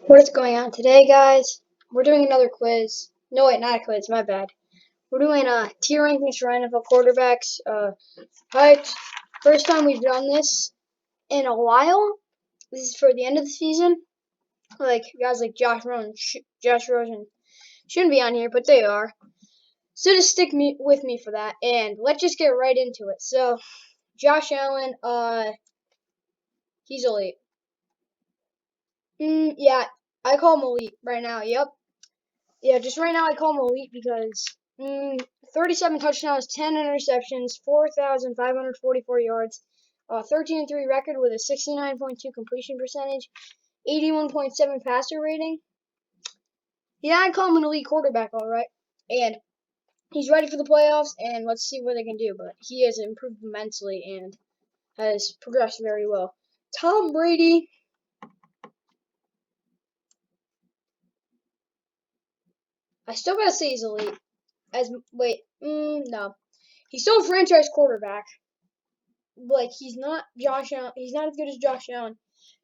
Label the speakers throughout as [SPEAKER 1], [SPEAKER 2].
[SPEAKER 1] What is going on today, guys? We're doing another quiz. No, wait, not a quiz. My bad. We're doing tier rankings for NFL quarterbacks. Alright, first time we've done this in a while. This is for the end of the season. Like guys like Josh Rosen shouldn't be on here, but they are. So just stick with me for that, and let's just get right into it. So, Josh Allen, he's elite. Yeah, I call him elite right now. Yep. Yeah, just right now I call him elite because 37 touchdowns, 10 interceptions, 4,544 yards, 13-3 record with a 69.2 completion percentage, 81.7 passer rating. Yeah, I call him an elite quarterback, all right. And he's ready for the playoffs, and let's see what they can do. But he has improved immensely and has progressed very well. Tom Brady. I still gotta say he's elite. No, he's still a franchise quarterback. Like he's not Josh Allen. He's not as good as Josh Allen.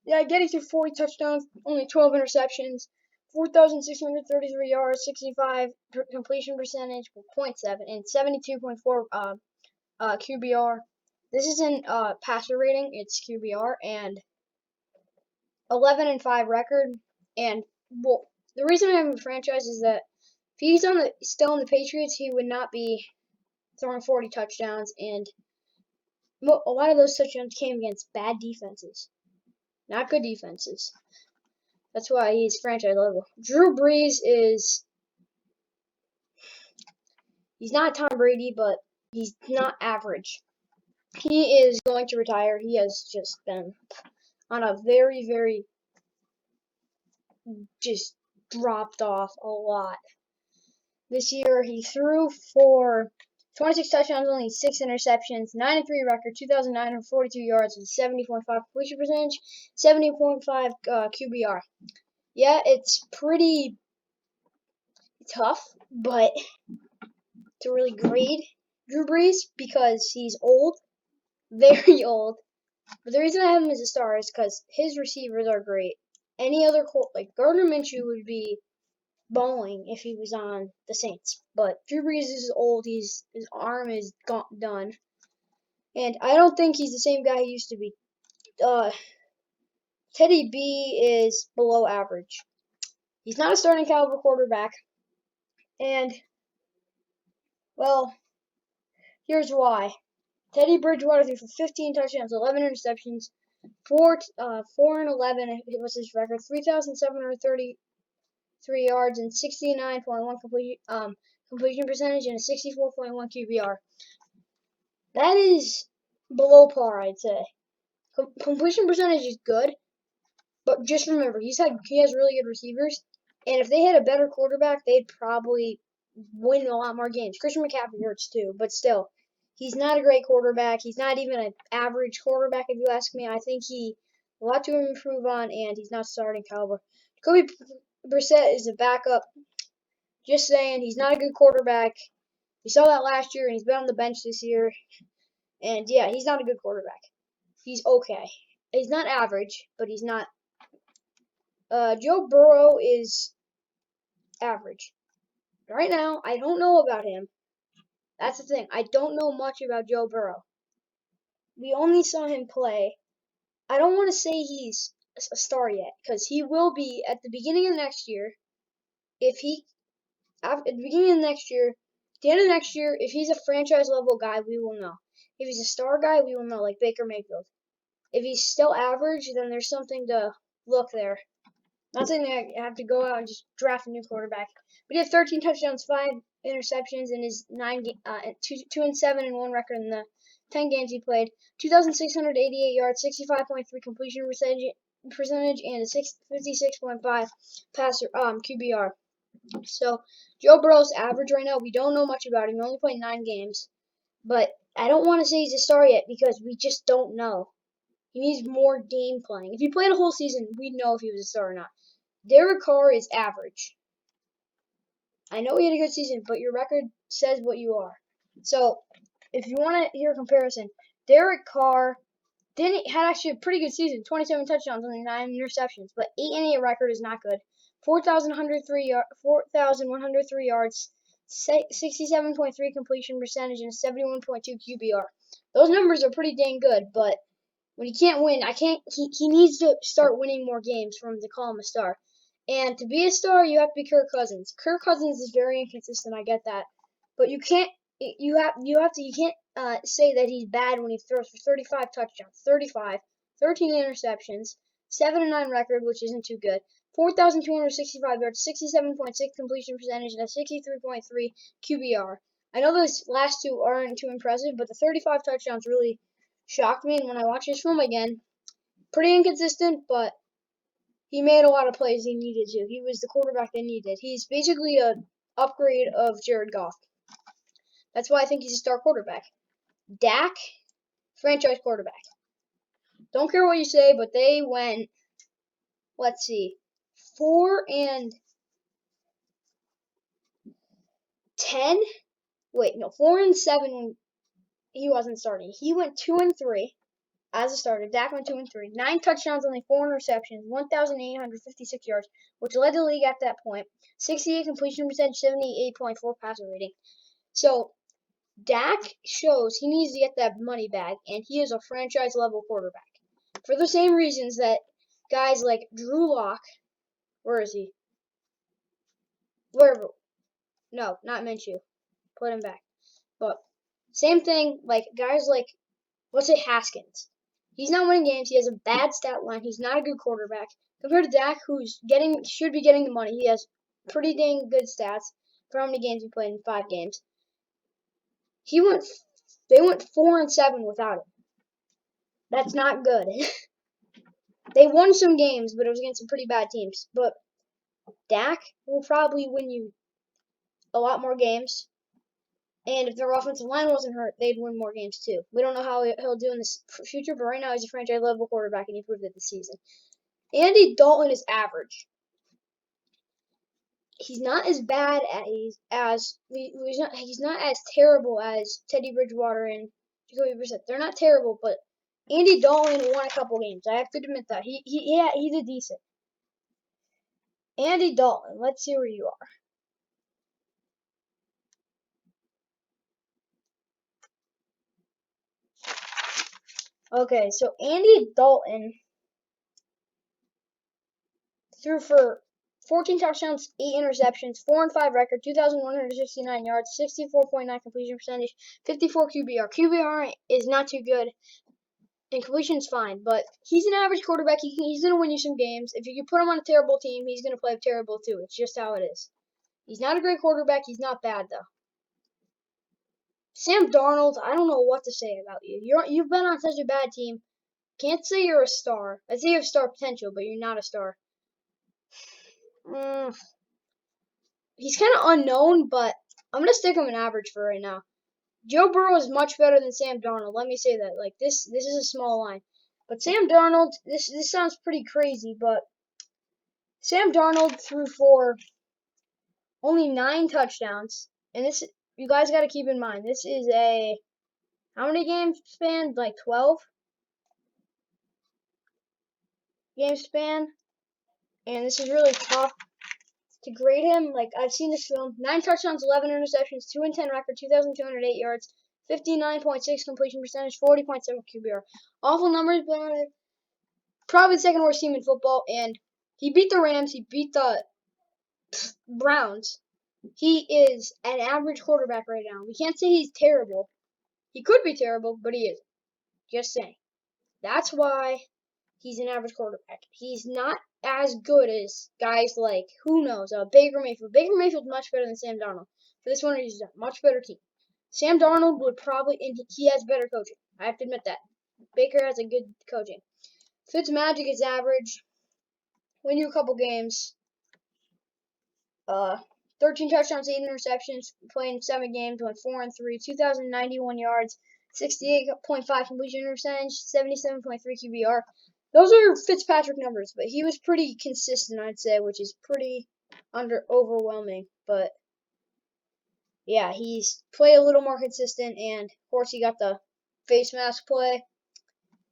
[SPEAKER 1] Yeah, getting through 40 touchdowns, only 12 interceptions, 4,633 yards, 65 completion percentage, .7, and 72.4 QBR. This isn't passer rating; it's QBR, and 11-5 record. And well, the reason I have him franchise is that if he's still in the Patriots, he would not be throwing 40 touchdowns, and a lot of those touchdowns came against bad defenses. Not good defenses. That's why he's franchise level. Drew Brees he's not Tom Brady, but he's not average. He is going to retire. He has just been on a very, very just dropped off a lot. This year he threw for 26 touchdowns, only 6 interceptions, 9-3 record, 2,942 yards with 70.5 completion percentage, 70.5 QBR. Yeah, it's pretty tough, but to really grade Drew Brees because he's old, very old. But the reason I have him as a star is because his receivers are great. Any other like Gardner Minshew would be balling if he was on the Saints, but Drew Brees is old. His arm is done, and I don't think he's the same guy he used to be. Teddy B is below average. He's not a starting caliber quarterback, and well, here's why. Teddy Bridgewater threw for 15 touchdowns, 11 interceptions, 4-11 was his record, 3,733 yards, and 69.1 completion percentage, and a 64.1 QBR. That is below par, I'd say. Completion percentage is good, but just remember he has really good receivers, and if they had a better quarterback, they'd probably win a lot more games. Christian McCaffrey hurts too, but still. He's not a great quarterback. He's not even an average quarterback, if you ask me. I think he a lot to improve on, and he's not starting caliber. Jacoby Brissett is a backup. Just saying, he's not a good quarterback. We saw that last year, and he's been on the bench this year. And yeah, he's not a good quarterback. He's okay. He's not average, but he's not. Joe Burrow is average. Right now, I don't know about him. That's the thing. I don't know much about Joe Burrow. We only saw him play. I don't want to say he's a star yet, because he will be at the beginning of next year. At the beginning of next year, at the end of next year, if he's a franchise level guy, we will know. If he's a star guy, we will know, like Baker Mayfield. If he's still average, then there's something to look there. Not saying that I have to go out and just draft a new quarterback, but he had 13 touchdowns, 5 interceptions in his 2-7 and 1 record in the 10 games he played. 2,688 yards, 65.3 completion percentage, and a 56.5 passer QBR. So Joe Burrow's average right now. We don't know much about him. He only played 9 games, but I don't want to say he's a star yet because we just don't know. He needs more game playing. If he played a whole season, we'd know if he was a star or not. Derek Carr is average. I know he had a good season, but your record says what you are. So, if you want to hear a comparison, Derek Carr had actually a pretty good season. 27 touchdowns, only 9 interceptions, but 8-8 record is not good. 4,103 yards, 67.3 completion percentage, and a 71.2 QBR. Those numbers are pretty dang good, but when he can't win, he needs to start winning more games for him to call him a star. And to be a star, you have to be Kirk Cousins. Kirk Cousins is very inconsistent. I get that, but you can't say that he's bad when he throws for 35 touchdowns, 13 interceptions, 7-9 record, which isn't too good. 4,265 yards, 67.6 completion percentage, and a 63.3 QBR. I know those last two aren't too impressive, but the 35 touchdowns really shocked me. And when I watched his film again, pretty inconsistent, but he made a lot of plays he needed to. He was the quarterback they needed. He's basically an upgrade of Jared Goff. That's why I think he's a star quarterback. Dak, franchise quarterback. Don't care what you say, but they went, let's see, 4-10. Wait, no, 4-7 when he wasn't starting. He went 2-3 as a starter. Dak went 2-3. 9 touchdowns, only 4 interceptions, 1,856 yards, which led the league at that point. 68 completion percentage, 78.4 passer rating. So Dak shows he needs to get that money back, and he is a franchise level quarterback. For the same reasons that guys like Drew Lock, where is he? Wherever. No, not Minshew. Put him back. But same thing, like guys like, let's say Haskins. He's not winning games. He has a bad stat line. He's not a good quarterback. Compared to Dak, who's should be getting the money. He has pretty dang good stats for how many games he played in 5 games. They went 4-7 without him. That's not good. They won some games, but it was against some pretty bad teams. But Dak will probably win you a lot more games. And if their offensive line wasn't hurt, they'd win more games too. We don't know how he'll do in the future, but right now he's a franchise level quarterback, and he proved it this season. Andy Dalton is average. He's not as bad he's not as terrible as Teddy Bridgewater and Jacoby Brissett. They're not terrible, but Andy Dalton won a couple games. I have to admit that he did decent. Andy Dalton, let's see where you are. Okay, so Andy Dalton threw for 14 touchdowns, 8 interceptions, 4-5 record, 2,169 yards, 64.9 completion percentage, 54 QBR. QBR is not too good, and completion's fine, but he's an average quarterback. He's going to win you some games. If you put him on a terrible team, he's going to play terrible too. It's just how it is. He's not a great quarterback. He's not bad, though. Sam Darnold, I don't know what to say about you. You've been on such a bad team. Can't say you're a star. I say you have star potential, but you're not a star. He's kind of unknown, but I'm going to stick him in average for right now. Joe Burrow is much better than Sam Darnold. Let me say that. Like, this is a small line. But Sam Darnold, this sounds pretty crazy, but Sam Darnold threw for only 9 touchdowns. And this, you guys got to keep in mind, this is a, how many game span? Like 12 game span. And this is really tough to grade him. Like, I've seen this film. 9 touchdowns, 11 interceptions, 2-10 record, 2,208 yards, 59.6 completion percentage, 40.7 QBR. Awful numbers, but probably the second worst team in football. And he beat the Rams. He beat the Browns. He is an average quarterback right now. We can't say he's terrible. He could be terrible, but he isn't. Just saying. That's why he's an average quarterback. He's not as good as guys like, who knows, Baker Mayfield. Baker Mayfield's much better than Sam Darnold. For this one, he's a much better team. Sam Darnold would probably, and he has better coaching. I have to admit that. Baker has a good coaching. Fitzmagic is average. Win you a couple games. 13 touchdowns, 8 interceptions, playing 7 games, went 4-3, 2,091 yards, 68.5 completion percentage, 77.3 QBR. Those are Fitzpatrick numbers, but he was pretty consistent, I'd say, which is pretty overwhelming. But yeah, he's played a little more consistent, and of course he got the face mask play.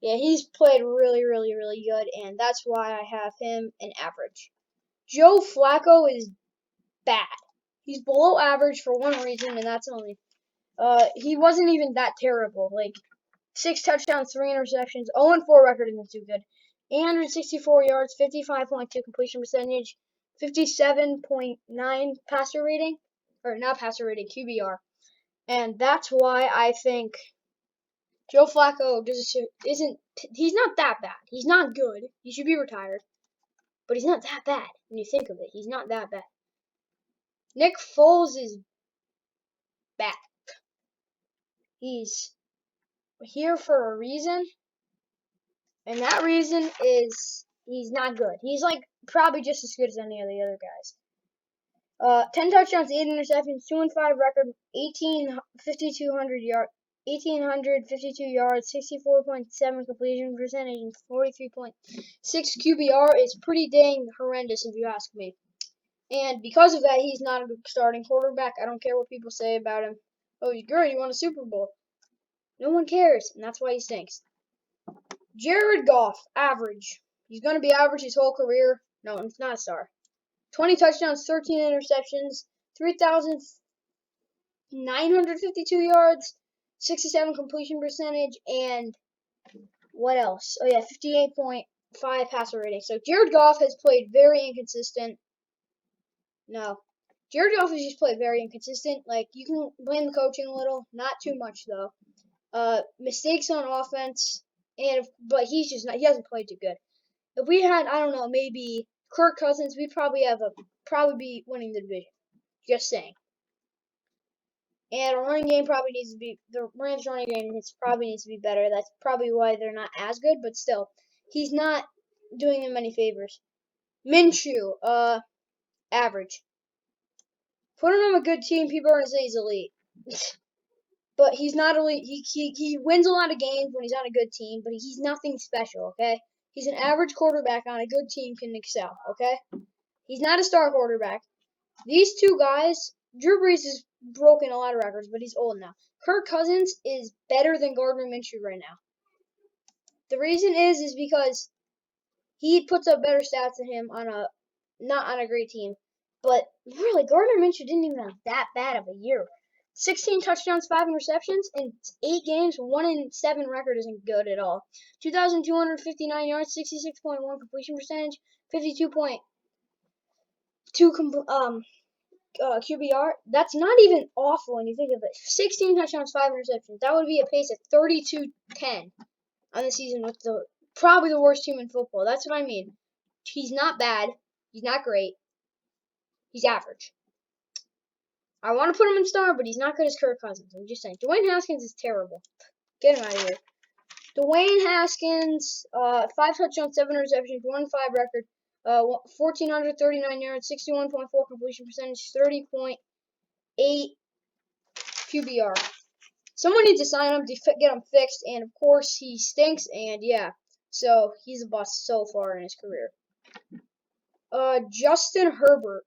[SPEAKER 1] Yeah, he's played really, really, really good, and that's why I have him an average. Joe Flacco is bad. He's below average for one reason, and that's only he wasn't even that terrible. Like 6 touchdowns, 3 interceptions, 0-4 record isn't too good. 864 yards, 55.2 completion percentage, 57.9 passer rating, or not passer rating, QBR. And that's why I think Joe Flacco he's not that bad. He's not good. He should be retired. But he's not that bad when you think of it. He's not that bad. Nick Foles is bad. He's here for a reason, and that reason is he's not good. He's like probably just as good as any of the other guys. 10 touchdowns, 8 interceptions, 2-5 record, 1,852 yards, 64.7 completion percentage, and 43.6 QBR is pretty dang horrendous if you ask me. And because of that, he's not a starting quarterback. I don't care what people say about him. Oh, he's great. He won a Super Bowl. No one cares, and that's why he stinks. Jared Goff, average. He's going to be average his whole career. No, he's not a star. 20 touchdowns, 13 interceptions, 3,952 yards, 67 completion percentage, and what else? Oh, yeah, 58.5 passer rating. So Jared Goff has played very inconsistent. No. Jared Goff has just played very inconsistent. Like, you can blame the coaching a little. Not too much, though. Mistakes on offense, but he hasn't played too good. If we had, I don't know, maybe Kirk Cousins, we'd probably be winning the division. Just saying. And our running game the Rams' running game probably needs to be better. That's probably why they're not as good, but still, he's not doing them any favors. Minshew, average. Put him on a good team, people are going to say he's elite. But he's not elite. He wins a lot of games when he's on a good team, but he's nothing special, okay? He's an average quarterback on a good team can excel, okay? He's not a star quarterback. These two guys, Drew Brees has broken a lot of records, but he's old now. Kirk Cousins is better than Gardner Minshew right now. The reason is because he puts up better stats than him not on a great team. But really, Gardner Minshew didn't even have that bad of a year. 16 touchdowns, 5 interceptions in 8 games, 1-7 record isn't good at all. 2,259 yards, 66.1 completion percentage, 52.2 QBR. That's not even awful when you think of it. 16 touchdowns, 5 interceptions. That would be a pace of 32-10 on the season with probably the worst team in football. That's what I mean. He's not bad. He's not great. He's average. I want to put him in star, but he's not good as Kirk Cousins. I'm just saying. Dwayne Haskins is terrible. Get him out of here. Dwayne Haskins, 5 touchdowns, 7 interceptions, 1-5 record, 1,439 yards, 61.4 completion percentage, 30.8 QBR. Someone needs to sign him to get him fixed, and of course he stinks, and yeah. So he's a bust so far in his career. Justin Herbert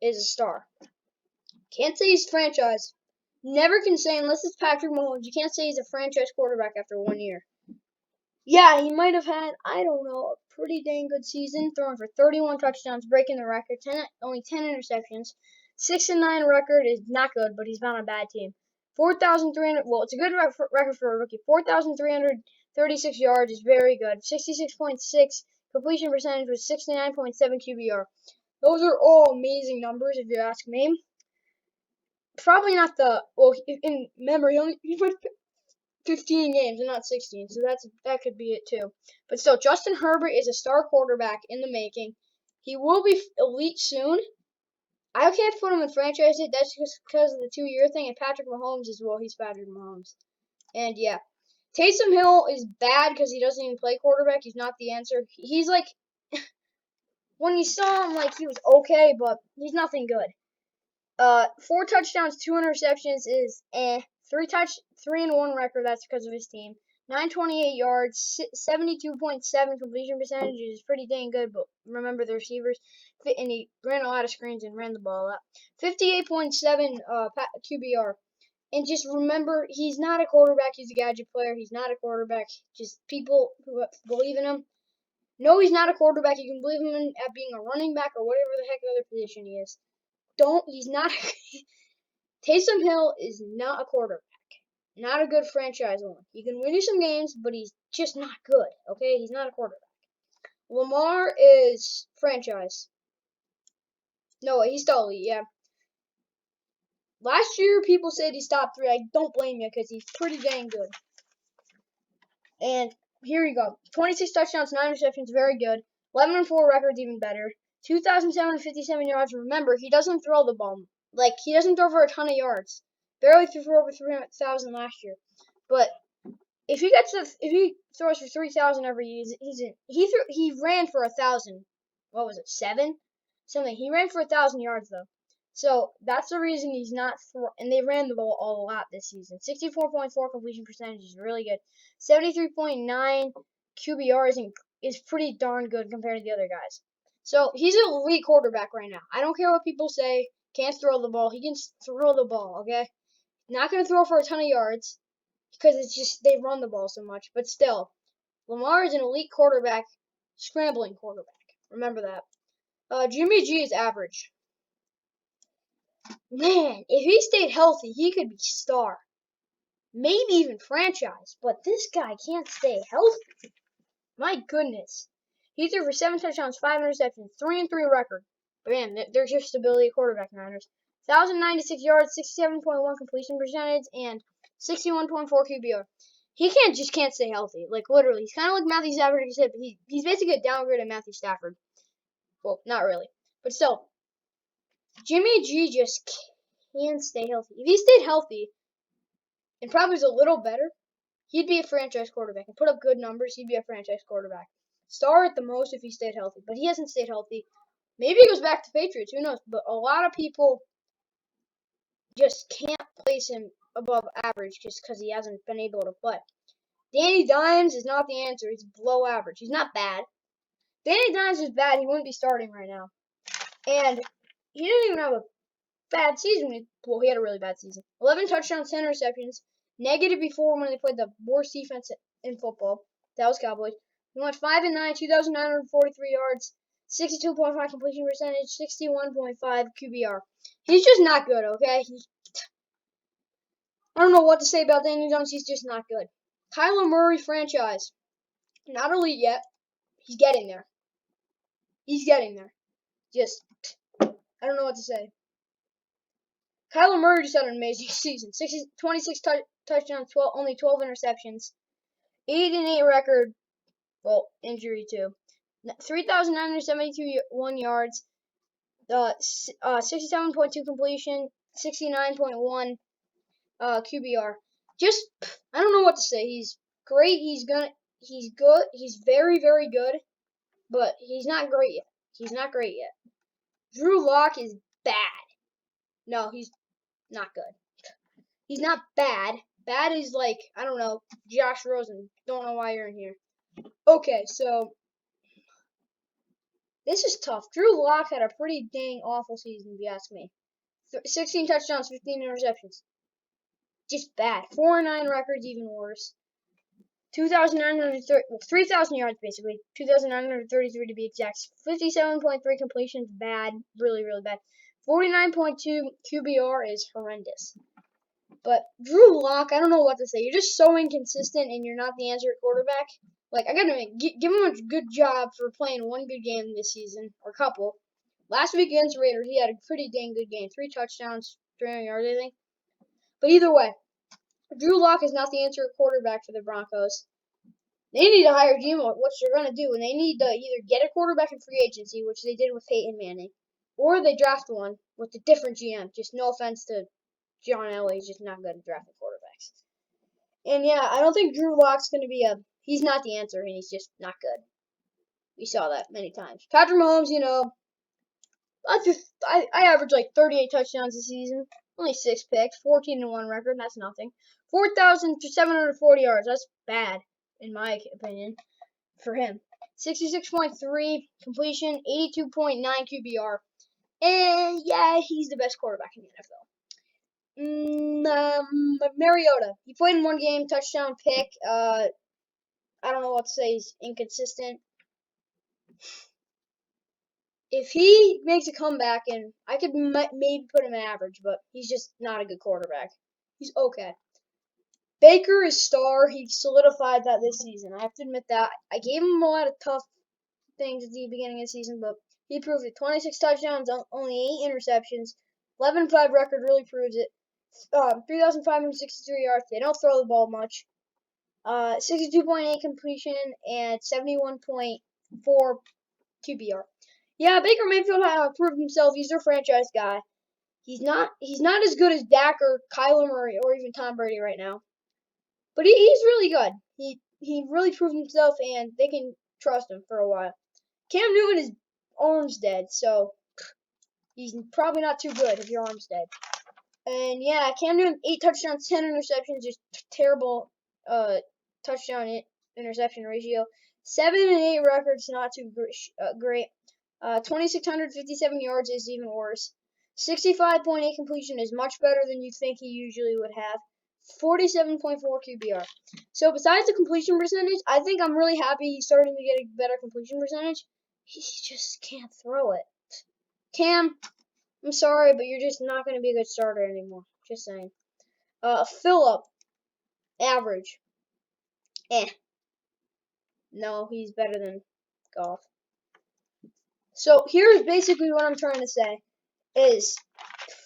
[SPEAKER 1] is a star. Can't say he's franchise. Never can say unless it's Patrick Mahomes. You can't say he's a franchise quarterback after 1 year. Yeah, he might have had, I don't know, a pretty dang good season, throwing for 31 touchdowns, breaking the record, only 10 interceptions. 6-9 record is not good, but he's on a bad team. 4,300. Well, it's a good record for a rookie. 4,336 yards is very good. 66.6 completion percentage with 69.7 QBR. Those are all amazing numbers, if you ask me. Probably not in memory, he played 15 games and not 16, so that could be it too. But still, Justin Herbert is a star quarterback in the making. He will be elite soon. I can't put him in franchise yet. That's just because of the 2-year thing. And Patrick Mahomes as well. He's Patrick Mahomes. And yeah, Taysom Hill is bad because he doesn't even play quarterback. He's not the answer. He's like, when you saw him, like he was okay, but he's nothing good. 4 touchdowns, 2 interceptions is 3-1 record. That's because of his team. 928 yards, 72.7 completion percentage is pretty dang good. But remember the receivers, and he ran a lot of screens and ran the ball up. 58.7 QBR. And just remember, he's not a quarterback. He's a gadget player. He's not a quarterback. Just people who believe in him. No, he's not a quarterback. You can believe him at being a running back or whatever the heck other position he is. He's not. Taysom Hill is not a quarterback. Not a good franchise one. He can win you some games, but he's just not good. Okay, he's not a quarterback. Lamar is franchise. No, he's still elite. Yeah. Last year, people said he's top 3. I don't blame you because he's pretty dang good. And here you go. 26 touchdowns, 9 receptions, very good. 11-4 records, even better. 2,757 yards. Remember, he doesn't throw the ball. Like, he doesn't throw for a ton of yards. Barely threw for over 300,000 last year. But if he throws for 3,000 every year, he ran for 1,000. What was it? 7? Something. He ran for 1,000 yards though. So that's the reason he's not and they ran the ball a lot this season. 64.4 completion percentage is really good. 73.9 QBR is pretty darn good compared to the other guys. So he's an elite quarterback right now. I don't care what people say. Can't throw the ball. He can throw the ball, okay? Not going to throw for a ton of yards because it's just they run the ball so much. But still, Lamar is an elite quarterback, scrambling quarterback. Remember that. Jimmy G is average. Man, if he stayed healthy, he could be star. Maybe even franchise. But this guy can't stay healthy. My goodness. He threw for 7 touchdowns, 5 interceptions, 3-3 record. But man, they're just stability quarterback Niners. 1,096 yards, 67.1 completion percentage, and 61.4 QBR. He can't stay healthy. Like, literally. He's kind of like Matthew Stafford, except he's basically a downgrade of Matthew Stafford. Well, not really. But still, Jimmy G just can't stay healthy. If he stayed healthy and probably was a little better, he'd be a franchise quarterback and put up good numbers. He'd be a franchise quarterback. Star at the most if he stayed healthy, but he hasn't stayed healthy. Maybe he goes back to Patriots. Who knows? But a lot of people just can't place him above average just because he hasn't been able to play. Danny Dimes is not the answer. He's below average. He's not bad. Danny Dimes is bad. He wouldn't be starting right now. And he didn't even have a bad season. Well, he had a really bad season. 11 touchdowns, 10 receptions. Negative before when they played the worst defense in football. That was Cowboys. He went 5-9, 2,943 yards, 62.5 completion percentage, 61.5 QBR. He's just not good, okay? I don't know what to say about Daniel Jones. He's just not good. Kyler Murray franchise. Not elite yet. He's getting there. He's getting there. Just, I don't know what to say. Kyler Murray just had an amazing season. 26 touchdowns, only 12 interceptions. 8-8 record. Well, injury too. 3,971 yards. 67.2 completion. 69.1 QBR. Just, I don't know what to say. He's great. He's good. He's very, very good. But he's not great yet. He's not great yet. Drew Lock is bad. No, he's not good. He's not bad. Bad is like, I don't know, Josh Rosen. Don't know why you're in here. Okay, so this is tough. Drew Lock had a pretty dang awful season, if you ask me. 16 touchdowns, 15 interceptions. Just bad. 4-9 records, even worse. 3,000 yards, basically. 2,933 to be exact. 57.3 completions, bad. Really, really bad. 49.2 QBR is horrendous. But Drew Lock, I don't know what to say. You're just so inconsistent, and you're not the answer at quarterback. Like, I gotta give him a good job for playing one good game this season, or a couple. Last week against Raiders, he had a pretty dang good game. 3 touchdowns, 300 yards, I think. But either way, Drew Lock is not the answer at quarterback for the Broncos. They need to hire GM, what they're going to do, and they need to either get a quarterback in free agency, which they did with Peyton Manning, or they draft one with a different GM. Just no offense to John Elway, he's just not good at drafting quarterbacks. And yeah, I don't think Drew Lock's going to be he's not the answer, and he's just not good. We saw that many times. Patrick Mahomes, I average like 38 touchdowns a season, only 6 picks, 14-1 record, that's nothing. 4,740 yards, that's bad, in my opinion, for him. 66.3 completion, 82.9 QBR. And yeah, he's the best quarterback in the NFL. Mariota. He played in one game, touchdown pick. I don't know what to say. He's inconsistent. If he makes a comeback, and I could maybe put him average, but he's just not a good quarterback. He's okay. Baker is star. He solidified that this season. I have to admit that. I gave him a lot of tough things at the beginning of the season, but he proved it. 26 touchdowns, only 8 interceptions. 11-5 record really proves it. 3,563 yards. They don't throw the ball much. 62.8 completion and 71.4 QBR. Yeah, Baker Mayfield has proved himself. He's their franchise guy. He's not as good as Dak or Kyler Murray or even Tom Brady right now, but he's really good. He really proved himself, and they can trust him for a while. Cam Newton, his arm's dead, so he's probably not too good if your arm's dead. And yeah, Cam Newton, 8 touchdowns, 10 interceptions, just terrible touchdown interception ratio. 7 and 8 records, not too great. 2,657 yards is even worse. 65.8 completion is much better than you think he usually would have. 47.4 QBR. So besides the completion percentage, I think I'm really happy he's starting to get a better completion percentage. He just can't throw it. Cam, I'm sorry, but you're just not going to be a good starter anymore. Just saying. Phillip, average. No, he's better than Goff. So here's basically what I'm trying to say. Is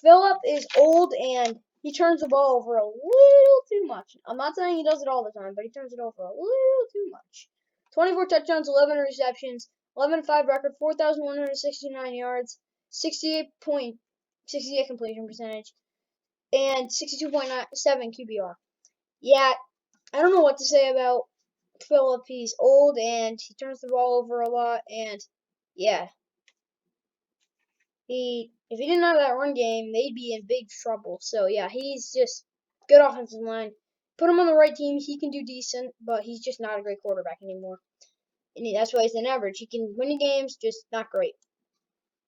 [SPEAKER 1] Phillip is old and he turns the ball over a little too much. I'm not saying he does it all the time, but he turns it over a little too much. 24 touchdowns, 11 receptions, 11-5 record, 4,169 yards, 68 completion percentage, and 62.97 QBR. Yeah, I don't know what to say about Phillip. He's old and he turns the ball over a lot, and yeah. If he didn't have that run game, they'd be in big trouble. So yeah, he's just good offensive line. Put him on the right team, he can do decent, but he's just not a great quarterback anymore. And that's why he's an average. He can win games, just not great.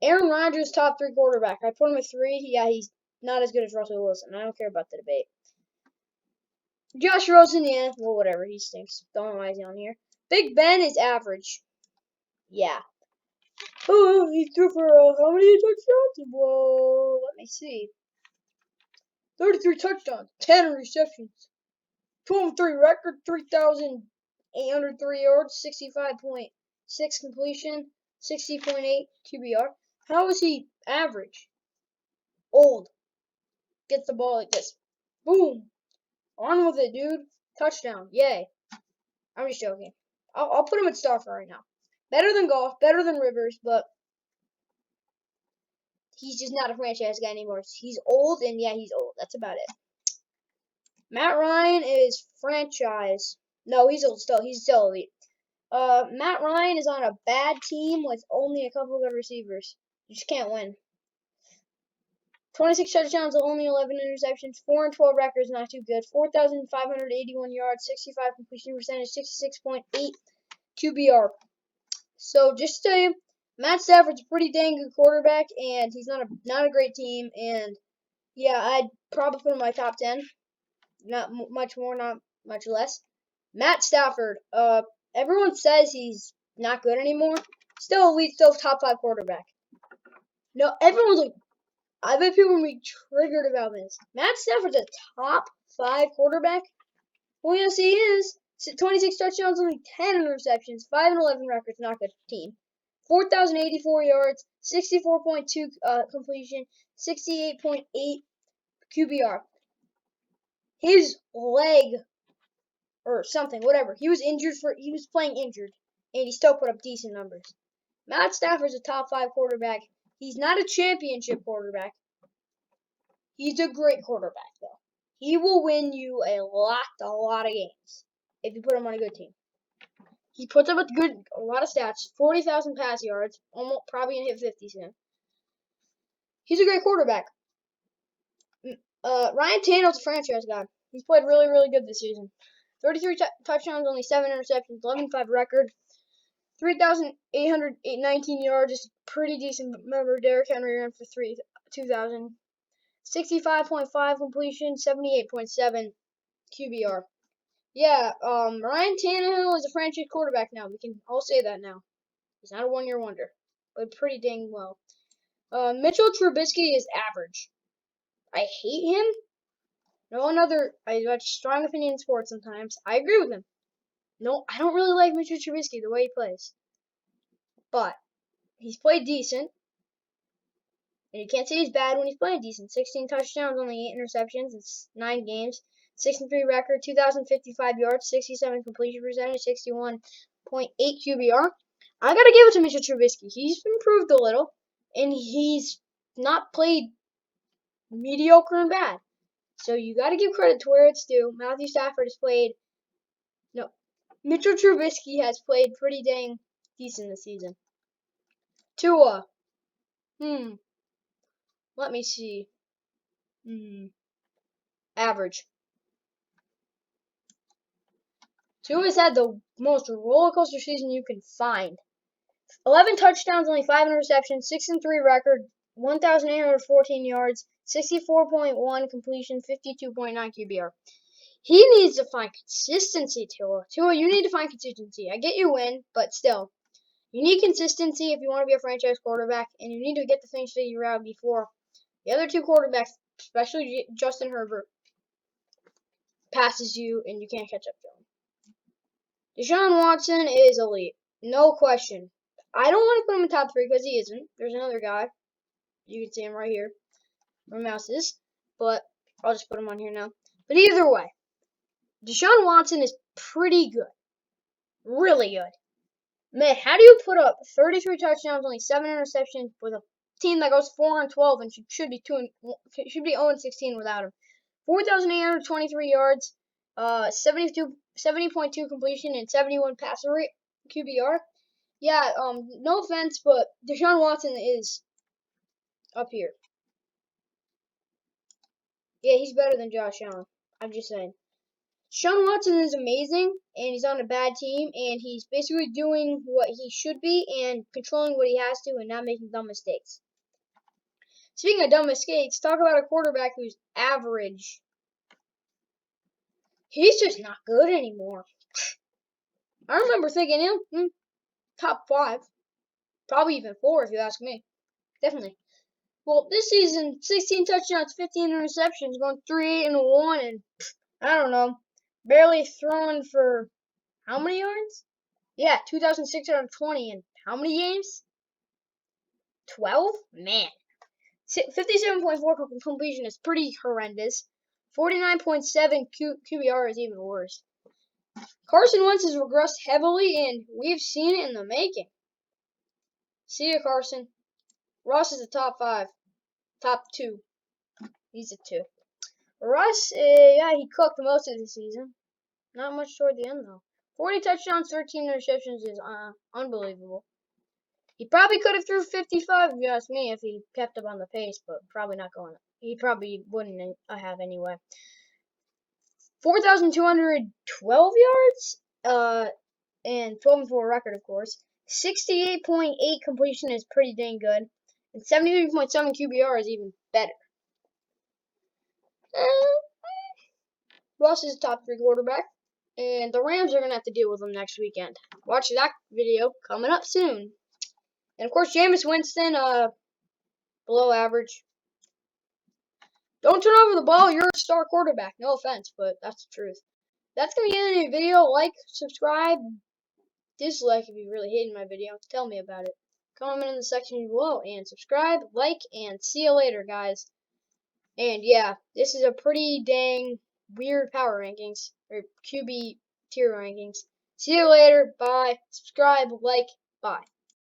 [SPEAKER 1] Aaron Rodgers, top 3 quarterback. I put him at 3. Yeah, he's not as good as Russell Wilson. I don't care about the debate. Josh Rosen, yeah, well, whatever. He stinks. Don't know why he's on here. Big Ben is average. Yeah. Oh, he threw for how many touchdowns? Whoa, let me see. 33 touchdowns, 10 receptions, 12-3 record, 3,803 yards, 65.6 completion, 60.8 QBR. How is he average? Old. Gets the ball like this. Boom. On with it, dude. Touchdown. Yay. I'm just joking. I'll put him at star for right now. Better than Goff, better than Rivers, but he's just not a franchise guy anymore. He's old, and yeah, he's old. That's about it. Matt Ryan is franchise. No, he's old still. He's still elite. Matt Ryan is on a bad team with only a couple good receivers. You just can't win. 26 touchdowns, only 11 interceptions, 4-12 records, not too good. 4,581 yards, 65 completion percentage, 66.8 QBR. So just to tell you, Matt Stafford's a pretty dang good quarterback, and he's not a great team. And yeah, I'd probably put him in my top 10. Not much more, not much less. Matt Stafford. Everyone says he's not good anymore. Still elite, still top 5 quarterback. No, everyone's like, I bet people will be triggered about this. Matt Stafford's a top 5 quarterback. Well, yes, he is. 26 touchdowns, only 10 interceptions, 5-11 records, not good team. 4,084 yards, 64.2 completion, 68.8 QBR. His leg or something, whatever. He was playing injured, and he still put up decent numbers. Matt Stafford's a top 5 quarterback. He's not a championship quarterback. He's a great quarterback, though. He will win you a lot of games if you put him on a good team. He puts up a lot of stats. 40,000 pass yards, almost probably gonna hit 50 soon. He's a great quarterback. Ryan Tannehill's a franchise guy. He's played really, really good this season. 33 touchdowns, only 7 interceptions, 11-5 record, 3,819 yards, is pretty decent. Remember, Derrick Henry ran for 2,000. 65.5 completion, 78.7 QBR. Yeah, Ryan Tannehill is a franchise quarterback now. We can all say that now. He's not a one-year wonder, but pretty dang well. Mitchell Trubisky is average. I hate him. I watch Strong Opinion Sports sometimes. I agree with him. No, I don't really like Mitchell Trubisky the way he plays. But he's played decent. And you can't say he's bad when he's playing decent. 16 touchdowns, only 8 interceptions. It's 9 games. 6-3 record, 2,055 yards, 67 completion percentage, 61.8 QBR. I gotta give it to Mitchell Trubisky. He's improved a little, and he's not played mediocre and bad. So you gotta give credit to where it's due. Matthew Stafford has played. No, Mitchell Trubisky has played pretty dang decent this season. Tua. Let me see. Average. Tua's had the most roller coaster season you can find. 11 touchdowns, only 5 interceptions, 6-3 record, 1,814 yards, 64.1 completion, 52.9 QBR. He needs to find consistency, Tua. Tua, you need to find consistency. I get you win, but still. You need consistency if you want to be a franchise quarterback, and you need to get the things figured out before the other two quarterbacks, especially Justin Herbert, passes you and you can't catch up to him. Deshaun Watson is elite. No question. I don't want to put him in top 3 because he isn't. There's another guy. You can see him right here. My mouse is. But I'll just put him on here now. But either way, Deshaun Watson is pretty good. Really good. Man, how do you put up 33 touchdowns, only 7 interceptions with a team that goes 4-12 and should be 0-16 without him? 4,823 yards, 70.2 completion, and 71 passer rate QBR. Yeah, no offense, but Deshaun Watson is up here. Yeah, he's better than Josh Allen. I'm just saying. Deshaun Watson is amazing, and he's on a bad team, and he's basically doing what he should be and controlling what he has to and not making dumb mistakes. Speaking of dumb mistakes, talk about a quarterback who's average. He's just not good anymore. I remember thinking him top 5. Probably even 4 if you ask me. Definitely. Well, this season, 16 touchdowns, 15 interceptions, going 3-1, and I don't know, barely throwing for how many yards? Yeah, 2,620 in how many games? 12? Man. 57.4 completion is pretty horrendous. 49.7 QBR is even worse. Carson Wentz has regressed heavily, and we've seen it in the making. See ya, Carson. Russ is a top 5. Top 2. He's a 2. Russ, he cooked most of the season. Not much toward the end, though. 40 touchdowns, 13 interceptions is unbelievable. He probably could have threw 55, if you ask me, if he kept up on the pace, but probably not going. He probably wouldn't have anyway. 4,212 yards, and 12-4 record, of course. 68.8 completion is pretty dang good. And 73.7 QBR is even better. Russ is a top 3 quarterback. And the Rams are going to have to deal with him next weekend. Watch that video coming up soon. And, of course, Jameis Winston, below average. Don't turn over the ball. You're a star quarterback. No offense, but that's the truth. That's going to be the end of the video. Like, subscribe, dislike if you really hated my video. Tell me about it. Comment in the section below and subscribe, like, and see you later, guys. And, yeah, this is a pretty dang weird power rankings, or QB tier rankings. See you later. Bye. Subscribe, like, bye.